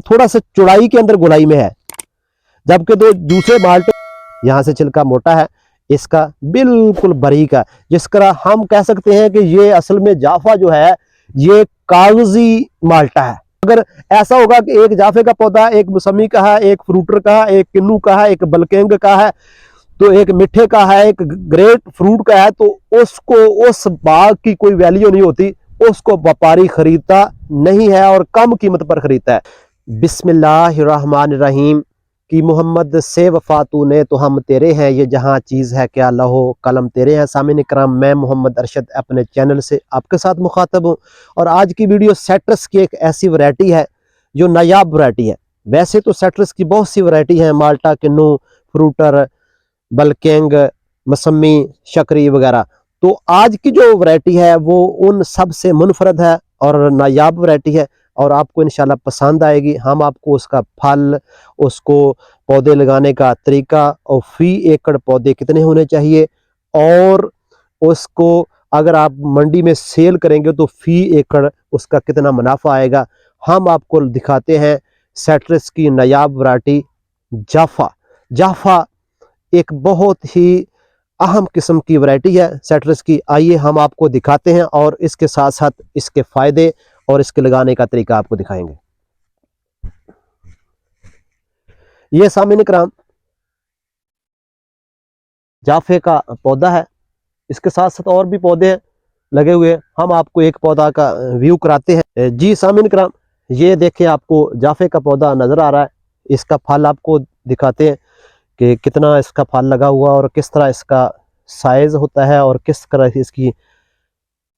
थोड़ा सा चौड़ाई के अंदर गोलाई में है, जबकि दो दूसरे माल्टे यहाँ से छिलका मोटा है, इसका बिल्कुल बारीक है। जिस तरह हम कह सकते हैं कि ये असल में जाफा जो है ये कागजी माल्टा है। अगर ऐसा होगा कि एक जाफे का पौधा एक मौसमी का है, एक फ्रूटर का है, एक किन्नू का है, एक बलकेंग का है, तो एक मिठे का है, एक ग्रेट फ्रूट का है, तो उसको उस बाग की कोई वैल्यू नहीं होती, उसको व्यापारी खरीदता नहीं है और कम कीमत पर खरीदता है। बिस्मिल्लाहिर्रहमानिर्रहीम कि मोहम्मद से वफा तूने तो हम तेरे हैं, ये जहां चीज़ है क्या लहो कलम तेरे हैं। सामीन इकराम, मैं मोहम्मद अरशद अपने चैनल से आपके साथ मुखातब हूं और आज की वीडियो सेट्रस की एक ऐसी वैरायटी है जो नायाब वैरायटी है। वैसे तो सेट्रस की बहुत सी वैरायटी है, माल्टा, किन्नू, फ्रूटर, बलकेंग, मसम्मी, शकरी वगैरह। तो आज की जो वैरायटी है वो उन सब से मुनफरद है और नायाब वैरायटी है और आपको इंशाल्लाह पसंद आएगी। हम आपको उसका फल, उसको पौधे लगाने का तरीका और फी एकड़ पौधे कितने होने चाहिए और उसको अगर आप मंडी में सेल करेंगे तो फी एकड़ उसका कितना मुनाफा आएगा, हम आपको दिखाते हैं। सेट्रस की नायाब वैरायटी जाफा। जाफा एक बहुत ही अहम किस्म की वैरायटी है सेट्रस की। आइए हम आपको दिखाते हैं और इसके साथ साथ इसके फायदे और इसके लगाने का तरीका आपको दिखाएंगे। ये सामीन इकराम जाफे का पौधा है, इसके साथ साथ और भी पौधे लगे हुए। हम आपको एक पौधा का व्यू कराते हैं। जी सामीन इकराम, ये देखें, आपको जाफे का पौधा नजर आ रहा है। इसका फल आपको दिखाते हैं कि कितना इसका फल लगा हुआ और किस तरह इसका साइज होता है और किस तरह इसकी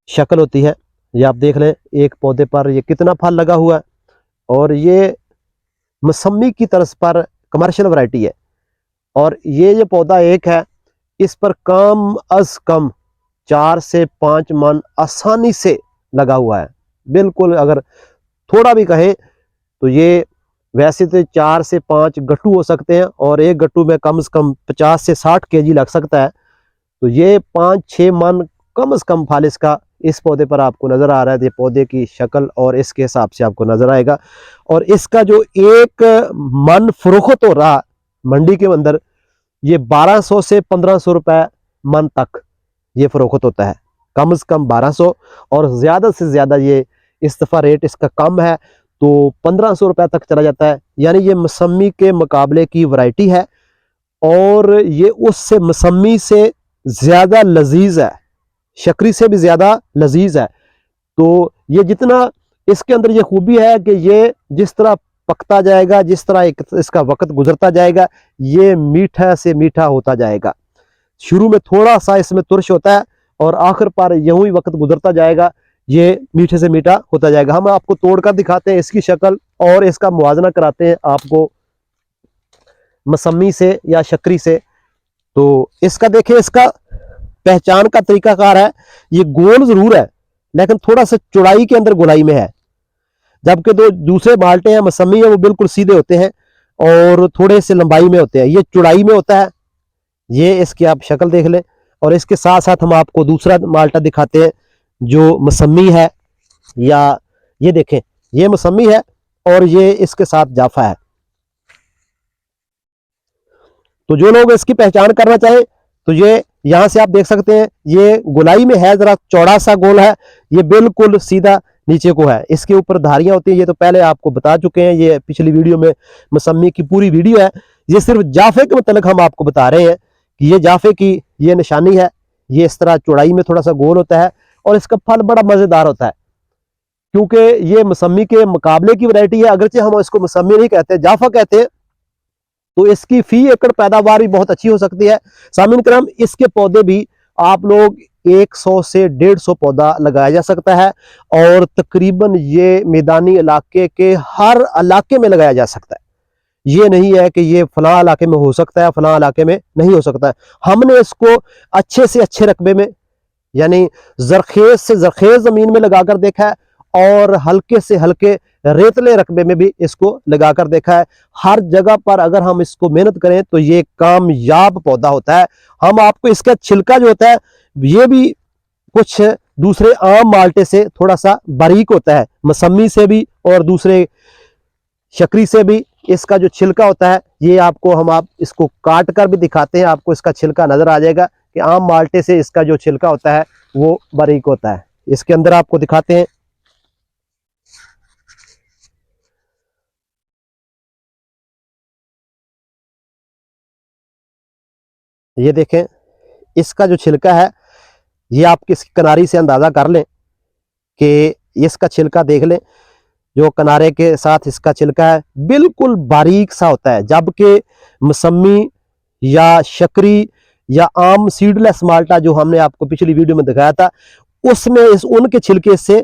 शक्ल होती है। ये आप देख लें, एक पौधे पर ये कितना फल लगा हुआ है और ये मौसमी की तर्ज पर कमर्शियल वैरायटी है। और ये जो पौधा एक है, इस पर कम अज कम 4 से 5 मन आसानी से लगा हुआ है। बिल्कुल अगर थोड़ा भी कहें तो ये वैसे तो 4 से 5 गट्टू हो सकते हैं और एक गट्टू में कम से कम 50 से 60 केजी लग सकता है। तो ये 5-6 मन कम से कम फल इसका इस पौधे पर आपको नजर आ रहा है। ये पौधे की शक्ल और इसके हिसाब से आपको नजर आएगा। और इसका जो एक मन फरोख्त हो रहा मंडी के अंदर, ये 1200 से 1500 रुपए मन तक ये फरोख्त होता है। कम से कम 1200 और ज्यादा से ज्यादा ये इस दफा रेट इसका कम है तो 1500 रुपए तक चला जाता है। यानी ये मौसमी के मुकाबले की वैरायटी है और ये उससे मौसमी से ज्यादा लजीज है, शकरी से भी ज्यादा लजीज है। तो ये जितना इसके अंदर ये खूबी है कि ये जिस तरह पकता जाएगा, जिस तरह इसका वक्त गुजरता जाएगा, ये मीठा से मीठा होता जाएगा। शुरू में थोड़ा सा इसमें तुर्श होता है और आखिर पर यूं ही वक्त गुजरता जाएगा, ये मीठे से मीठा होता जाएगा। हम आपको तोड़कर दिखाते हैं इसकी शक्ल और इसका मुवाजना कराते हैं आपको मौसमी से या शकरी से। तो इसका देखिए, इसका पहचान का तरीकाकार है, ये गोल जरूर है लेकिन थोड़ा सा चौड़ाई के अंदर गोलाई में है, जबकि दो दूसरे माल्टे हैं मौसमी है वो बिल्कुल सीधे होते हैं और थोड़े से लंबाई में होते हैं, ये चौड़ाई में होता है। ये इसकी आप शक्ल देख लें और इसके साथ साथ हम आपको दूसरा माल्टा दिखाते हैं जो मौसमी है। या ये देखें, ये मौसमी है और ये इसके साथ जाफा है। तो जो लोग इसकी पहचान करना चाहें तो ये यहां से आप देख सकते हैं, ये गोलाई में है, जरा चौड़ा सा गोल है, ये बिल्कुल सीधा नीचे को है। इसके ऊपर धारियां होती हैं, ये तो पहले आपको बता चुके हैं, ये पिछली वीडियो में मौसमी की पूरी वीडियो है। ये सिर्फ जाफे के मतलब हम आपको बता रहे हैं कि ये जाफे की ये निशानी है। ये इस तरह चौड़ाई में थोड़ा सा गोल होता है और इसका फल बड़ा मजेदार होता है क्योंकि ये मौसमी के मुकाबले की वैरायटी है। अगरचे हम इसको मौसमी नहीं कहते, जाफा कहते हैं, तो इसकी फी एकड़ पैदावार भी बहुत अच्छी हो सकती है। सामीन करम, इसके पौधे भी आप लोग 100 से 150 पौधा लगाया जा सकता है और तकरीबन ये मैदानी इलाके के हर इलाके में लगाया जा सकता है। ये नहीं है कि ये फलां इलाके में हो सकता है, फलां इलाके में नहीं हो सकता है। हमने इसको अच्छे से अच्छे रकबे में, यानी जरखेज से जरखेज जमीन में लगाकर देखा है और हल्के से हल्के रेतले रकबे में भी इसको लगाकर देखा है। हर जगह पर अगर हम इसको मेहनत करें तो ये कामयाब पौधा होता है। हम आपको इसका छिलका जो होता है ये भी कुछ दूसरे आम माल्टे से थोड़ा सा बारीक होता है, मौसमी से भी और दूसरे शकरी से भी इसका जो छिलका होता है, ये आपको आप इसको काट कर भी दिखाते हैं, आपको इसका छिलका नजर आ जाएगा कि आम माल्टे से इसका जो छिलका होता है वो बारीक होता है। इसके अंदर आपको दिखाते हैं। ये देखें, इसका जो छिलका है, ये आप किस किनारी से अंदाजा कर लें कि इसका छिलका देख लें, जो किनारे के साथ इसका छिलका है बिल्कुल बारीक सा होता है, जबकि मौसमी या शकरी या आम सीडलेस माल्टा जो हमने आपको पिछली वीडियो में दिखाया था, उसमें उनके छिलके से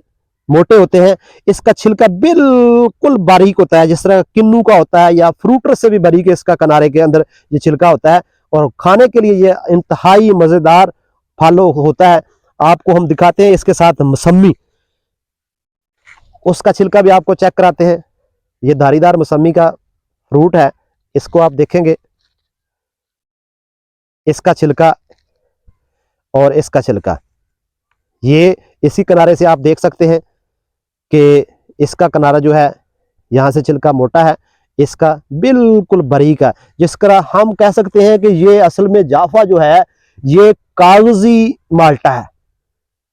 मोटे होते हैं। इसका छिलका बिल्कुल बारीक होता है, जिस तरह किन्नू का होता है या फ्रूटर से भी बारीक इसका किनारे के अंदर ये छिलका होता है, और खाने के लिए ये इंतहाई मजेदार फल होता है। आपको हम दिखाते हैं इसके साथ मौसमी, उसका छिलका भी आपको चेक कराते हैं। ये धारीदार मौसमी का फ्रूट है, इसको आप देखेंगे, इसका छिलका और इसका छिलका, ये इसी किनारे से आप देख सकते हैं कि इसका किनारा जो है यहाँ से छिलका मोटा है, इसका बिल्कुल बारीक है। जिस तरह हम कह सकते हैं कि ये असल में जाफा जो है ये कागजी माल्टा है,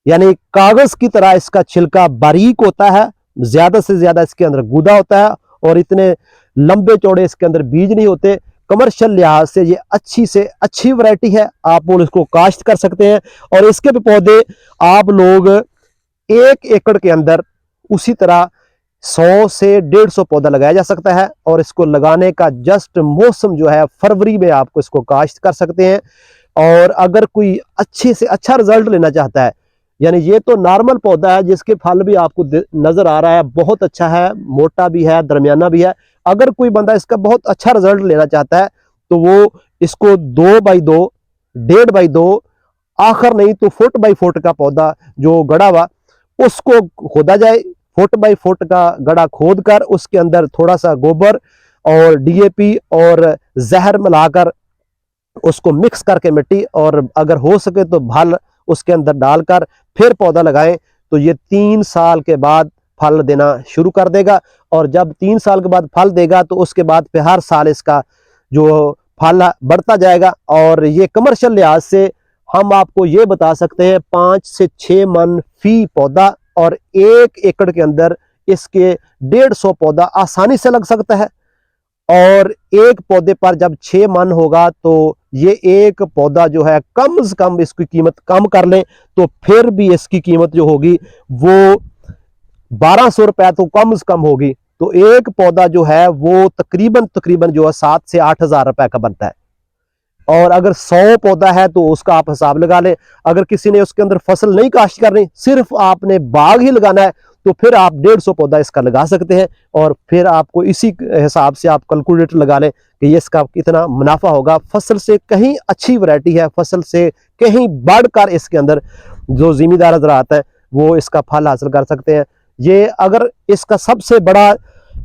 यानी कागज की तरह इसका छिलका बारीक होता है, ज्यादा से ज्यादा इसके अंदर गूदा होता है, और इतने लंबे चौड़े इसके अंदर बीज नहीं होते। कमर्शियल लिहाज से ये अच्छी से अच्छी वैरायटी है, आप लोग इसको काश्त कर सकते हैं। और इसके भी पौधे आप लोग 1 एकड़ के अंदर उसी तरह 100 से 150 पौधा लगाया जा सकता है, और इसको लगाने का जस्ट मौसम जो है फरवरी में आपको इसको काश्त कर सकते हैं। और अगर कोई अच्छे से अच्छा रिजल्ट लेना चाहता है, यानी ये तो नॉर्मल पौधा है जिसके फल भी आपको नजर आ रहा है, बहुत अच्छा है, मोटा भी है, दरमियाना भी है। अगर कोई बंदा इसका बहुत अच्छा रिजल्ट लेना चाहता है तो वो इसको 2 बाई 2, 1.5 बाई 2, आखिर नहीं तो फुट बाई फुट का पौधा जो गड़ा हुआ उसको खोदा जाए। फुट बाई फुट का गड़ा खोद कर उसके अंदर थोड़ा सा गोबर और DAP और जहर मिलाकर उसको मिक्स करके मिट्टी, और अगर हो सके तो भल उसके अंदर डालकर फिर पौधा लगाएं, तो ये 3 साल के बाद फल देना शुरू कर देगा। और जब 3 साल के बाद फल देगा तो उसके बाद फिर हर साल इसका जो फल बढ़ता जाएगा। और ये कमर्शियल लिहाज से हम आपको ये बता सकते हैं 5 से 6 मन फी पौधा, और 1 एकड़ के अंदर इसके 150 पौधा आसानी से लग सकता है। और एक पौधे पर जब 6 मन होगा तो ये एक पौधा जो है कम से कम इसकी कीमत कम कर लें तो फिर भी इसकी कीमत जो होगी वो 1200 रुपया तो कम से कम होगी। तो एक पौधा जो है वो तकरीबन जो है 7 से 8 हजार रुपए का बनता है। और अगर 100 पौधा है तो उसका आप हिसाब लगा लें। अगर किसी ने उसके अंदर फसल नहीं काश्त करनी, सिर्फ आपने बाग ही लगाना है, तो फिर आप 150 पौधा इसका लगा सकते हैं। और फिर आपको इसी हिसाब से आप कैलकुलेटर लगा लें कि ये इसका कितना मुनाफा होगा। फसल से कहीं अच्छी वैरायटी है, फसल से कहीं बढ़कर इसके अंदर जो जिम्मेदार हजरात है वो इसका फल हासिल कर सकते हैं। ये अगर इसका सबसे बड़ा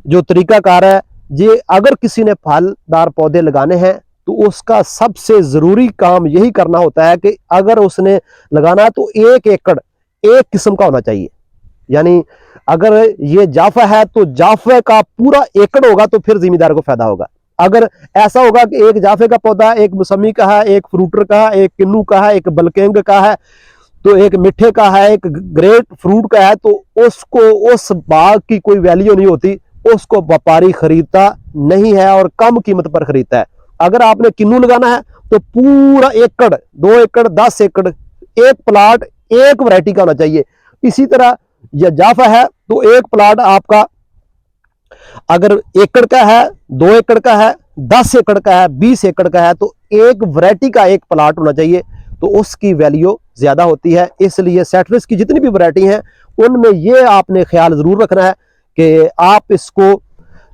जो तरीकाकार है, ये अगर किसी ने फलदार पौधे लगाने हैं तो उसका सबसे जरूरी काम यही करना होता है कि अगर उसने लगाना है तो 1 एकड़ एक किस्म का होना चाहिए। यानी अगर ये जाफा है तो जाफे का पूरा एकड़ होगा तो फिर जिम्मेदार को फायदा होगा। अगर ऐसा होगा कि एक जाफे का पौधा, एक मौसमी का है, एक फ्रूटर का है, एक किन्नू का है, एक बलकेंग का है, तो एक मिठे का है, एक ग्रेट फ्रूट का है, तो उसको उस बाग की कोई वैल्यू नहीं होती, उसको व्यापारी खरीदता नहीं है और कम कीमत पर खरीदता है। अगर आपने किन्नू लगाना है तो पूरा एकड़, 2 एकड़, 10 एकड़, एक प्लाट एक वैरायटी का होना चाहिए। इसी तरह यह जाफा है तो एक प्लाट आपका अगर एकड़ का है, 2 एकड़ का है, 10 एकड़ का है, 20 एकड़ का है, तो एक वैरायटी का एक प्लाट होना चाहिए, तो उसकी वैल्यू ज्यादा होती है। इसलिए सेटर्स की जितनी भी वैरायटी हैं उनमें ये आपने ख्याल जरूर रखना है कि आप इसको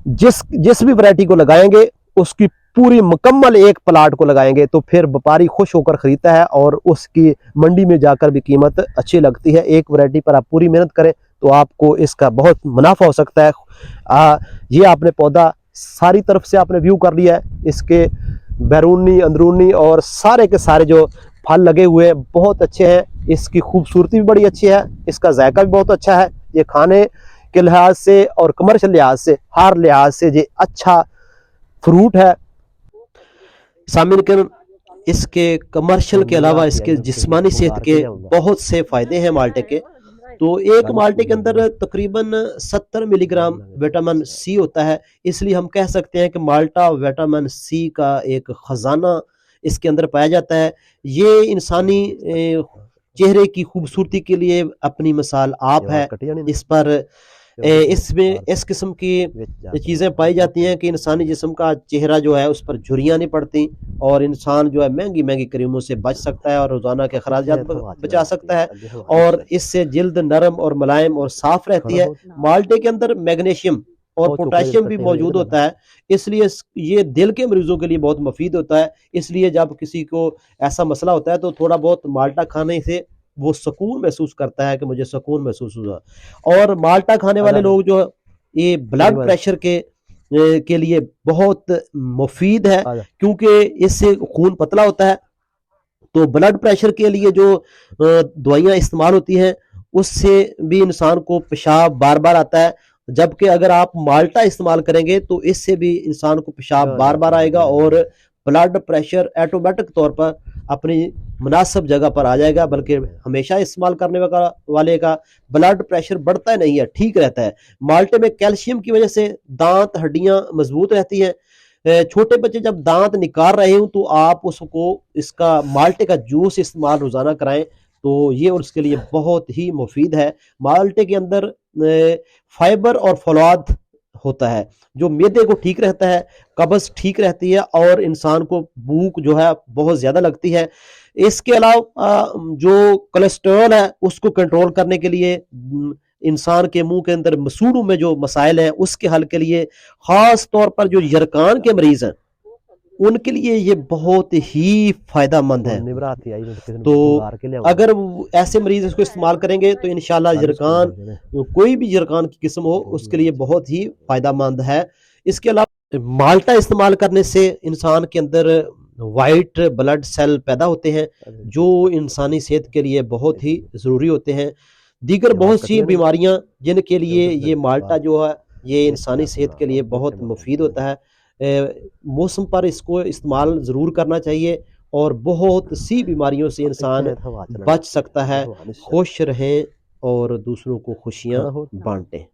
जिस भी वैरायटी को लगाएंगे उसकी पूरी मुकम्मल एक प्लाट को लगाएंगे तो फिर व्यापारी खुश होकर खरीदता है और उसकी मंडी में जाकर भी कीमत अच्छी लगती है। एक वैरायटी पर आप पूरी मेहनत करें तो आपको इसका बहुत मुनाफा हो सकता है। ये आपने पौधा सारी तरफ से आपने व्यू कर लिया है, इसके बैरूनी, अंदरूनी और सारे के सारे जो फल लगे हुए हैं बहुत अच्छे हैं। इसकी खूबसूरती भी बड़ी अच्छी है, इसका जायका भी बहुत अच्छा है। ये खाने के लिहाज से और कमर्शियल लिहाज से, हर लिहाज से ये अच्छा फ्रूट है। सामिन करम, इसके कमर्शियल के अलावा इसके जिस्मानी सेहत के बहुत से फायदे हैं माल्टे के। तो एक माल्टे के अंदर तकरीबन 70 मिलीग्राम विटामिन सी होता है, इसलिए हम कह सकते हैं कि माल्टा विटामिन सी का एक खजाना इसके अंदर पाया जाता है। ये इंसानी चेहरे की खूबसूरती के लिए अपनी मिसाल आप है। इस पर इसमें इस किस्म की चीज़ें पाई जाती हैं कि इंसानी जिस्म का चेहरा जो है उस पर झुर्रियाँ नहीं पड़ती और इंसान जो है महंगी महंगी क्रीमों से बच सकता है और रोज़ाना के अखराजात बचा सकता है और इससे जिल्द नरम और मुलायम और साफ रहती है। माल्टे के अंदर मैग्नीशियम और पोटेशियम भी मौजूद होता है, इसलिए ये दिल के मरीजों के लिए बहुत मुफीद होता है। इसलिए जब किसी को ऐसा मसला होता है तो थोड़ा बहुत माल्टा खाने से वो सुकून महसूस करता है कि मुझे सुकून महसूस हुआ। और माल्टा खाने वाले लोग जो ये ब्लड प्रेशर के लिए बहुत मुफीद है, क्योंकि इससे खून पतला होता है। तो ब्लड प्रेशर के लिए जो दवाइयाँ इस्तेमाल होती हैं उससे भी इंसान को पेशाब बार बार आता है, जबकि अगर आप माल्टा इस्तेमाल करेंगे तो इससे भी इंसान को पेशाब बार बार आएगा और ब्लड प्रेशर ऑटोमेटिक तौर पर अपनी मुनासिब जगह पर आ जाएगा। बल्कि हमेशा इस्तेमाल करने वाले का ब्लड प्रेशर बढ़ता नहीं है, ठीक रहता है। माल्टे में कैल्शियम की वजह से दांत हड्डियां मजबूत रहती हैं। छोटे बच्चे जब दांत निकाल रहे हो तो आप उसको इसका माल्टे का जूस इस्तेमाल रोजाना कराएं, तो ये उसके लिए बहुत ही मुफीद है। माल्टे के अंदर फाइबर और फौलाद होता है जो मैदे को ठीक रहता है, कब्ज ठीक रहती है और इंसान को भूख जो है बहुत ज्यादा लगती है। इसके अलावा जो कोलेस्ट्रॉल है उसको कंट्रोल करने के लिए, इंसान के मुंह के अंदर मसूड़ों में जो मसाइल हैं उसके हल के लिए, खास तौर पर जो यरकान के मरीज हैं उनके लिए ये बहुत ही फायदेमंद है। तो अगर ऐसे मरीज इसको इस्तेमाल करेंगे तो इंशाल्लाह यरकान, कोई भी यरकान की किस्म हो, उसके लिए बहुत ही फायदेमंद है। इसके अलावा माल्टा इस्तेमाल करने से इंसान के अंदर वाइट ब्लड सेल पैदा होते हैं जो इंसानी सेहत के लिए बहुत ही ज़रूरी होते हैं। दीगर बहुत सी बीमारियां जिनके लिए ये माल्टा जो है ये इंसानी सेहत के लिए बहुत मुफीद होता है, मौसम पर इसको इस्तेमाल ज़रूर करना चाहिए और बहुत सी बीमारियों से इंसान बच सकता है। खुश रहें और दूसरों को खुशियाँ बांटें।